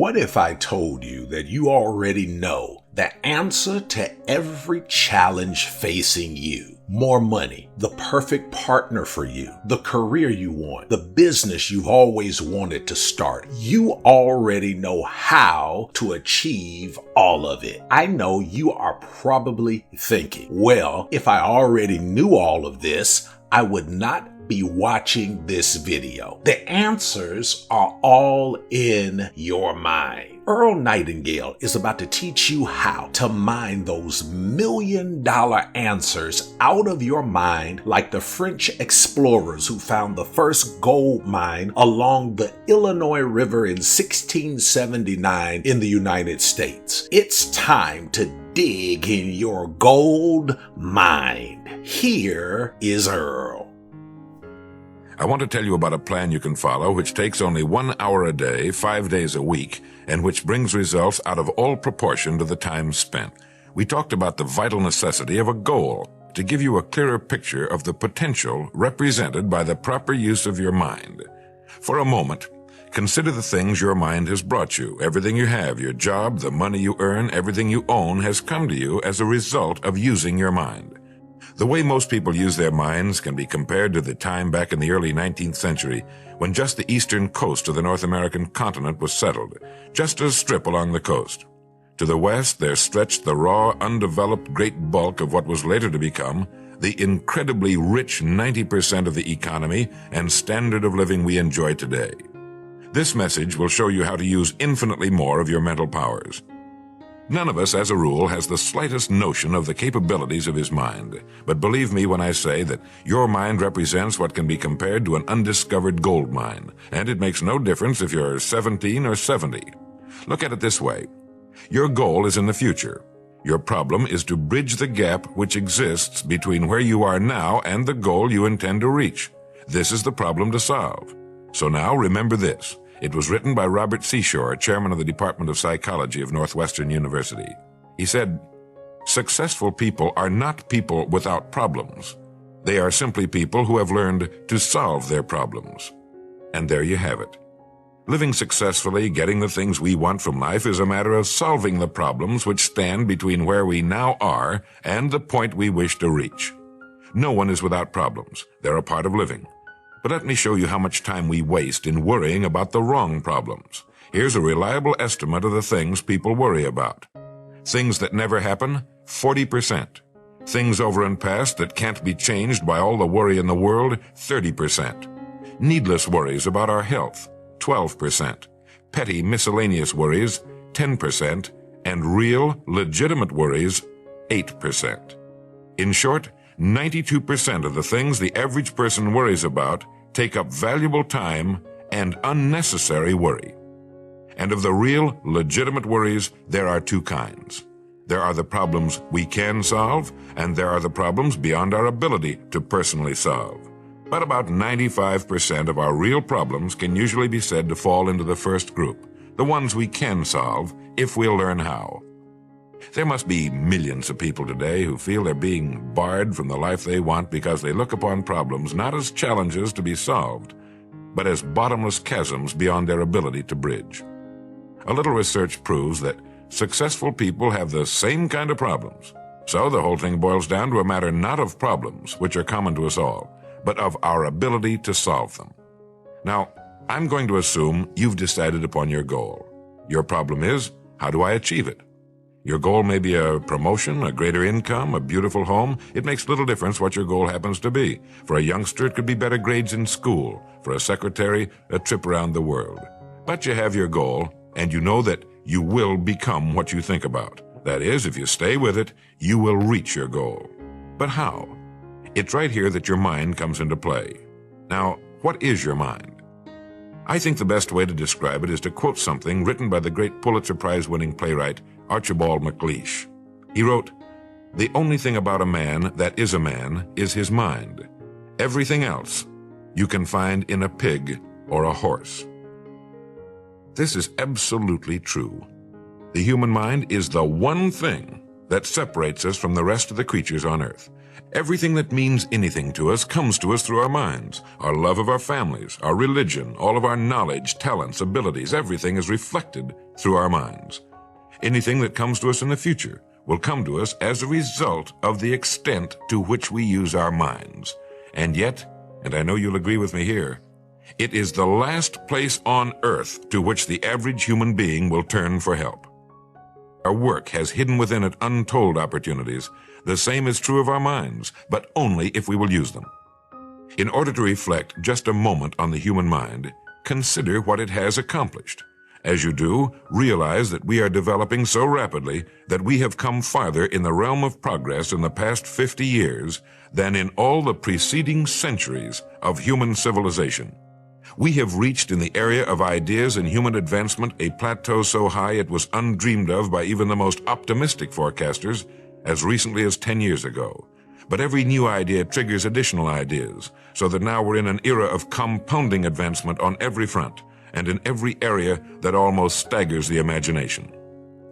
What if I told you that you already know the answer to every challenge facing you? More money, the perfect partner for you, the career you want, the business you've always wanted to start. You already know how to achieve all of it. I know you are probably thinking, well, if I already knew all of this, I would not be watching this video. The answers are all in your mind. Earl Nightingale is about to teach you how to mine those million-dollar answers out of your mind, like the French explorers who found the first gold mine along the Illinois River in 1679 in the United States. It's time to dig in your gold mine. Here is Earl. I want to tell you about a plan you can follow which takes only 1 hour a day, 5 days a week, and which brings results out of all proportion to the time spent. We talked about the vital necessity of a goal to give you a clearer picture of the potential represented by the proper use of your mind. For a moment, consider the things your mind has brought you. Everything you have, your job, the money you earn, everything you own has come to you as a result of using your mind. The way most people use their minds can be compared to the time back in the early 19th century when just the eastern coast of the North American continent was settled, just a strip along the coast. To the west, there stretched the raw, undeveloped great bulk of what was later to become the incredibly rich 90% of the economy and standard of living we enjoy today. This message will show you how to use infinitely more of your mental powers. None of us, as a rule, has the slightest notion of the capabilities of his mind. But believe me when I say that your mind represents what can be compared to an undiscovered gold mine, and it makes no difference if you're 17 or 70. Look at it this way. Your goal is in the future. Your problem is to bridge the gap which exists between where you are now and the goal you intend to reach. This is the problem to solve. So now remember this. It was written by Robert Seashore, chairman of the Department of Psychology of Northwestern University. He said, "Successful people are not people without problems. They are simply people who have learned to solve their problems." And there you have it. Living successfully, getting the things we want from life is a matter of solving the problems which stand between where we now are and the point we wish to reach. No one is without problems. They're a part of living. But let me show you how much time we waste in worrying about the wrong problems. Here's a reliable estimate of the things people worry about. Things that never happen, 40%. Things over and past that can't be changed by all the worry in the world, 30%. Needless worries about our health, 12%. Petty miscellaneous worries, 10%. And real, legitimate worries, 8%. In short, 92% of the things the average person worries about take up valuable time and unnecessary worry. And of the real, legitimate worries, there are two kinds. There are the problems we can solve, and there are the problems beyond our ability to personally solve. But about 95% of our real problems can usually be said to fall into the first group, the ones we can solve if we'll learn how. There must be millions of people today who feel they're being barred from the life they want because they look upon problems not as challenges to be solved, but as bottomless chasms beyond their ability to bridge. A little research proves that successful people have the same kind of problems. So the whole thing boils down to a matter not of problems, which are common to us all, but of our ability to solve them. Now, I'm going to assume you've decided upon your goal. Your problem is, how do I achieve it? Your goal may be a promotion, a greater income, a beautiful home. It makes little difference what your goal happens to be. For a youngster, it could be better grades in school. For a secretary, a trip around the world. But you have your goal, and you know that you will become what you think about. That is, if you stay with it, you will reach your goal. But how? It's right here that your mind comes into play. Now, what is your mind? I think the best way to describe it is to quote something written by the great Pulitzer Prize-winning playwright Archibald MacLeish. He wrote, "The only thing about a man that is a man is his mind. Everything else you can find in a pig or a horse." This is absolutely true. The human mind is the one thing that separates us from the rest of the creatures on earth. Everything that means anything to us comes to us through our minds. Our love of our families, our religion, all of our knowledge, talents, abilities, everything is reflected through our minds. Anything that comes to us in the future will come to us as a result of the extent to which we use our minds. And yet, and I know you'll agree with me here, it is the last place on earth to which the average human being will turn for help. Our work has hidden within it untold opportunities. The same is true of our minds, but only if we will use them. In order to reflect just a moment on the human mind, consider what it has accomplished. As you do, realize that we are developing so rapidly that we have come farther in the realm of progress in the past 50 years than in all the preceding centuries of human civilization. We have reached in the area of ideas and human advancement a plateau so high it was undreamed of by even the most optimistic forecasters as recently as 10 years ago. But every new idea triggers additional ideas, so that now we're in an era of compounding advancement on every front and in every area that almost staggers the imagination.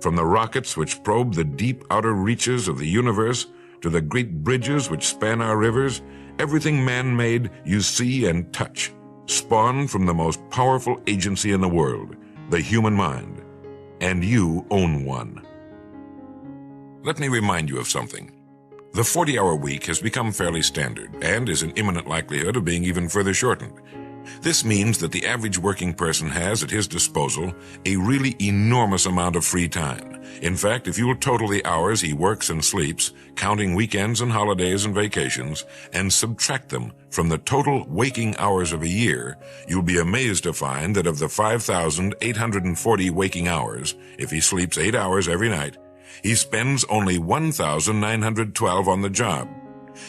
From the rockets which probe the deep outer reaches of the universe to the great bridges which span our rivers, everything man-made you see and touch spawned from the most powerful agency in the world, the human mind. And you own one. Let me remind you of something. The 40-hour week has become fairly standard and is in imminent likelihood of being even further shortened. This means that the average working person has at his disposal a really enormous amount of free time. In fact, if you will total the hours he works and sleeps, counting weekends and holidays and vacations, and subtract them from the total waking hours of a year, you'll be amazed to find that of the 5,840 waking hours, if he sleeps 8 hours every night, he spends only 1,912 on the job.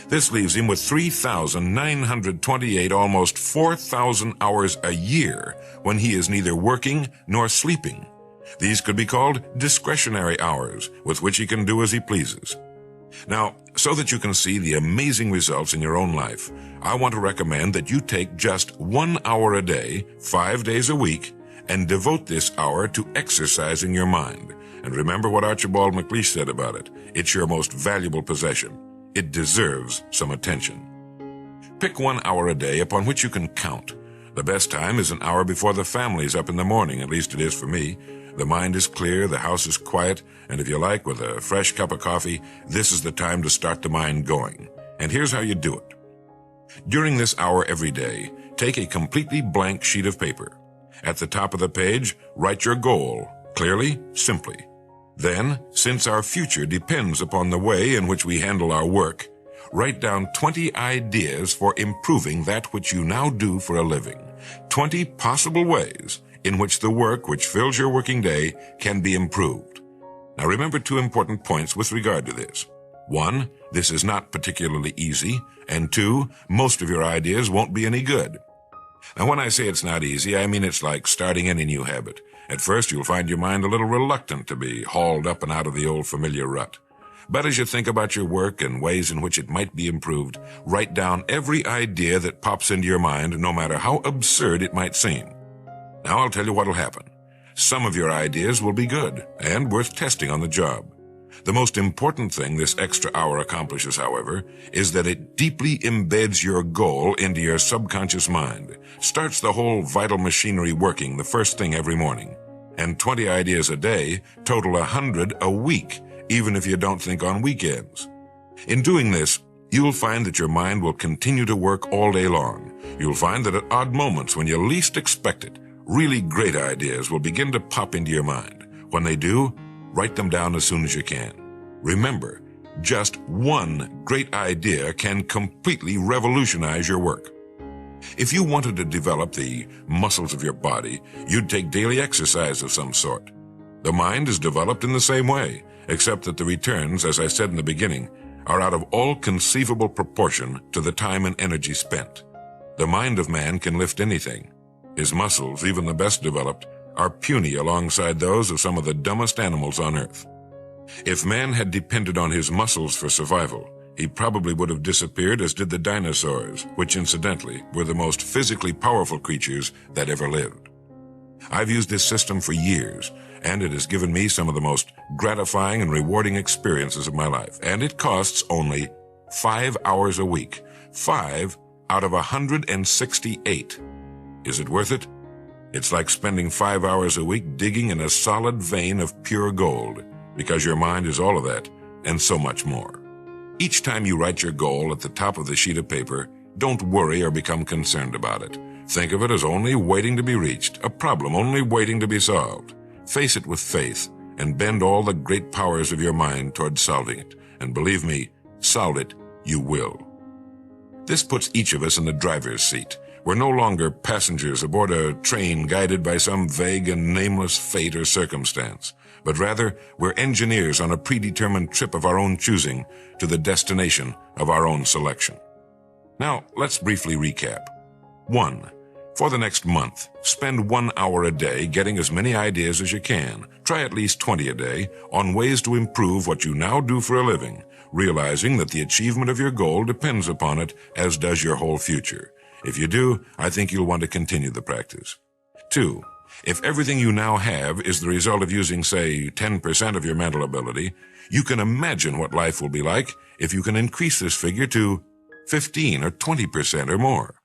This leaves him with 3,928, almost 4,000 hours a year when he is neither working nor sleeping. These could be called discretionary hours, with which he can do as he pleases. Now, so that you can see the amazing results in your own life, I want to recommend that you take just 1 hour a day, 5 days a week, and devote this hour to exercising your mind. And remember what Archibald MacLeish said about it. It's your most valuable possession. It deserves some attention. Pick 1 hour a day upon which you can count. The best time is an hour before the family's up in the morning, at least it is for me. The mind is clear, the house is quiet, and if you like, with a fresh cup of coffee, this is the time to start the mind going. And here's how you do it. During this hour every day, take a completely blank sheet of paper. At the top of the page, write your goal, clearly, simply. Then, since our future depends upon the way in which we handle our work, write down 20 ideas for improving that which you now do for a living. 20 possible ways in which the work which fills your working day can be improved. Now remember 2 important points with regard to this. 1, this is not particularly easy, and 2, most of your ideas won't be any good. Now when I say it's not easy, I mean it's like starting any new habit. At first, you'll find your mind a little reluctant to be hauled up and out of the old familiar rut. But as you think about your work and ways in which it might be improved, write down every idea that pops into your mind, no matter how absurd it might seem. Now I'll tell you what'll happen. Some of your ideas will be good and worth testing on the job. The most important thing this extra hour accomplishes, however, is that it deeply embeds your goal into your subconscious mind, starts the whole vital machinery working the first thing every morning. And 20 ideas a day total 100 a week, even if you don't think on weekends. In doing this, you'll find that your mind will continue to work all day long. You'll find that at odd moments when you least expect it, really great ideas will begin to pop into your mind. When they do, write them down as soon as you can. Remember, just one great idea can completely revolutionize your work. If you wanted to develop the muscles of your body, you'd take daily exercise of some sort. The mind is developed in the same way, except that the returns, as I said in the beginning, are out of all conceivable proportion to the time and energy spent. The mind of man can lift anything. His muscles, even the best developed, are puny alongside those of some of the dumbest animals on earth. If man had depended on his muscles for survival, he probably would have disappeared, as did the dinosaurs, which incidentally were the most physically powerful creatures that ever lived. I've used this system for years, and it has given me some of the most gratifying and rewarding experiences of my life, and it costs only 5 hours a week. 5 out of 168. Is it worth it? It's like spending 5 hours a week digging in a solid vein of pure gold, because your mind is all of that and so much more. Each time you write your goal at the top of the sheet of paper, don't worry or become concerned about it. Think of it as only waiting to be reached, a problem only waiting to be solved. Face it with faith and bend all the great powers of your mind toward solving it. And believe me, solve it, you will. This puts each of us in the driver's seat. We're no longer passengers aboard a train guided by some vague and nameless fate or circumstance, but rather we're engineers on a predetermined trip of our own choosing to the destination of our own selection. Now, let's briefly recap. 1. For the next month, spend 1 hour a day getting as many ideas as you can. Try at least 20 a day on ways to improve what you now do for a living, realizing that the achievement of your goal depends upon it, as does your whole future. If you do, I think you'll want to continue the practice. 2. If everything you now have is the result of using, say, 10% of your mental ability, you can imagine what life will be like if you can increase this figure to 15 or 20% or more.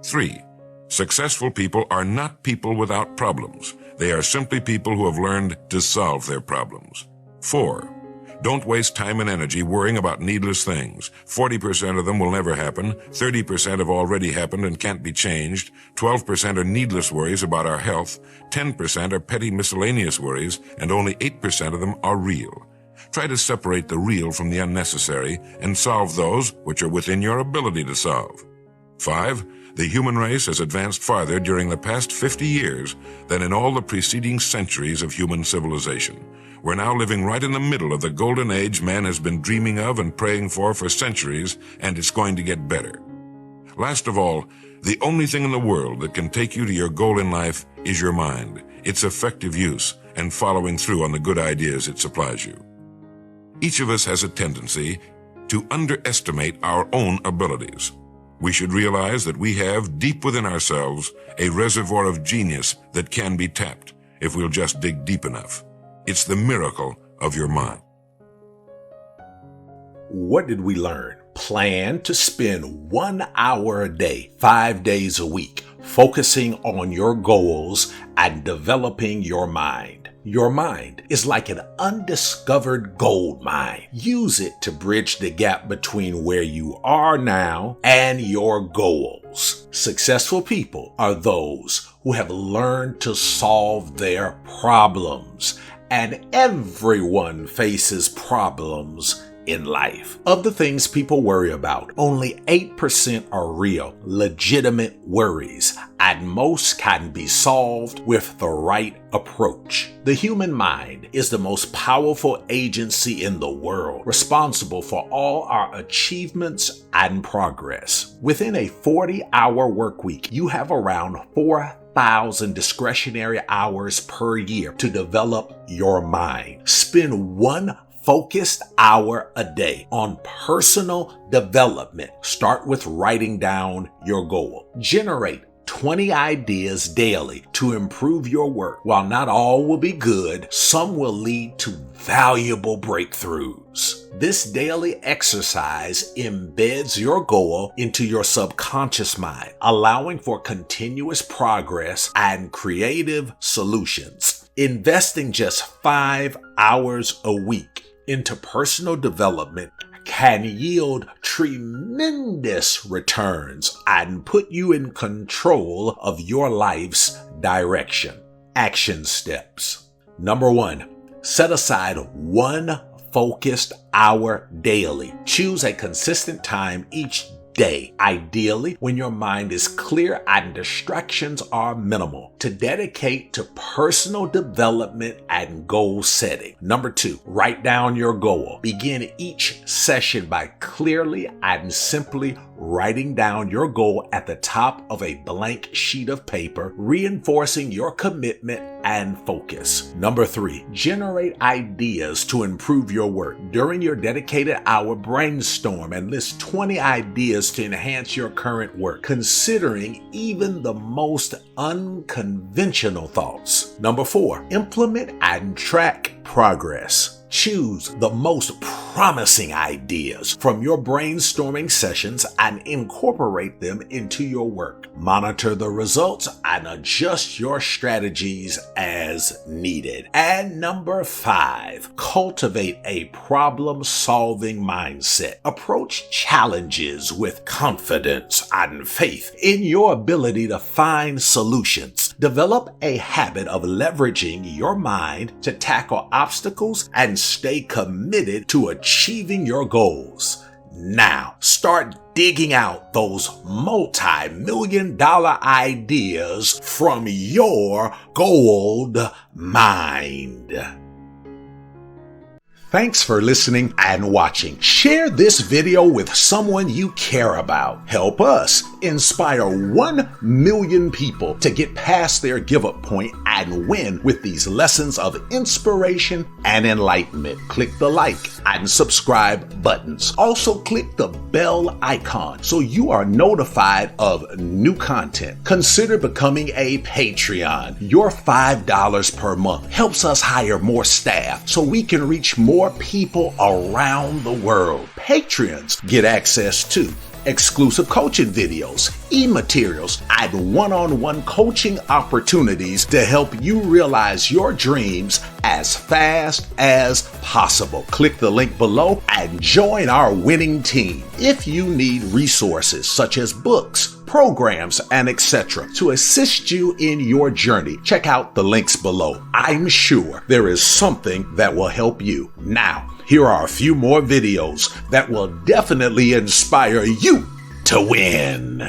3. Successful people are not people without problems. They are simply people who have learned to solve their problems. 4. Don't waste time and energy worrying about needless things. 40% of them will never happen. 30% have already happened and can't be changed. 12% are needless worries about our health. 10% are petty miscellaneous worries, and only 8% of them are real. Try to separate the real from the unnecessary and solve those which are within your ability to solve. 5. The human race has advanced farther during the past 50 years than in all the preceding centuries of human civilization. We're now living right in the middle of the golden age man has been dreaming of and praying for centuries, and it's going to get better. Last of all, the only thing in the world that can take you to your goal in life is your mind, its effective use, and following through on the good ideas it supplies you. Each of us has a tendency to underestimate our own abilities. We should realize that we have, deep within ourselves, a reservoir of genius that can be tapped if we'll just dig deep enough. It's the miracle of your mind. What did we learn? Plan to spend 1 hour a day, 5 days a week, focusing on your goals and developing your mind. Your mind is like an undiscovered gold mine. Use it to bridge the gap between where you are now and your goals. Successful people are those who have learned to solve their problems, and everyone faces problems in life. Of the things people worry about, only 8% are real, legitimate worries, and most can be solved with the right approach. The human mind is the most powerful agency in the world, responsible for all our achievements and progress. Within a 40-hour work week, you have around 4,000 discretionary hours per year to develop your mind. Spend 1 focused hour a day on personal development. Start with writing down your goal. Generate 20 ideas daily to improve your work. While not all will be good, some will lead to valuable breakthroughs. This daily exercise embeds your goal into your subconscious mind, allowing for continuous progress and creative solutions. Investing just 5 hours a week into personal development can yield tremendous returns and put you in control of your life's direction. Action steps. Number 1, set aside 1 focused hour daily. Choose a consistent time each day, ideally when your mind is clear and distractions are minimal, to dedicate to personal development and goal setting. Number 2, write down your goal. Begin each session by clearly and simply writing down your goal at the top of a blank sheet of paper, reinforcing your commitment and focus. Number 3, generate ideas to improve your work. During your dedicated hour, brainstorm and list 20 ideas to enhance your current work, considering even the most unconventional thoughts. Number 4, implement and track progress. Choose the most promising ideas from your brainstorming sessions and incorporate them into your work. Monitor the results and adjust your strategies as needed. And number 5, cultivate a problem-solving mindset. Approach challenges with confidence and faith in your ability to find solutions. Develop a habit of leveraging your mind to tackle obstacles and stay committed to achieving your goals. Now, start digging out those multi-million-dollar ideas from your gold mind. Thanks for listening and watching. Share this video with someone you care about. Help us inspire 1 million people to get past their give-up point and win with these lessons of inspiration and enlightenment. Click the like and subscribe buttons. Also click the bell icon so you are notified of new content. Consider becoming a Patreon. Your $5 per month helps us hire more staff so we can reach more people around the world. Patrons get access to exclusive coaching videos, e-materials, and one-on-one coaching opportunities to help you realize your dreams as fast as possible. Click the link below and join our winning team. If you need resources such as books, programs, and etc. to assist you in your journey, check out the links below. I'm sure there is something that will help you. Now, here are a few more videos that will definitely inspire you to win.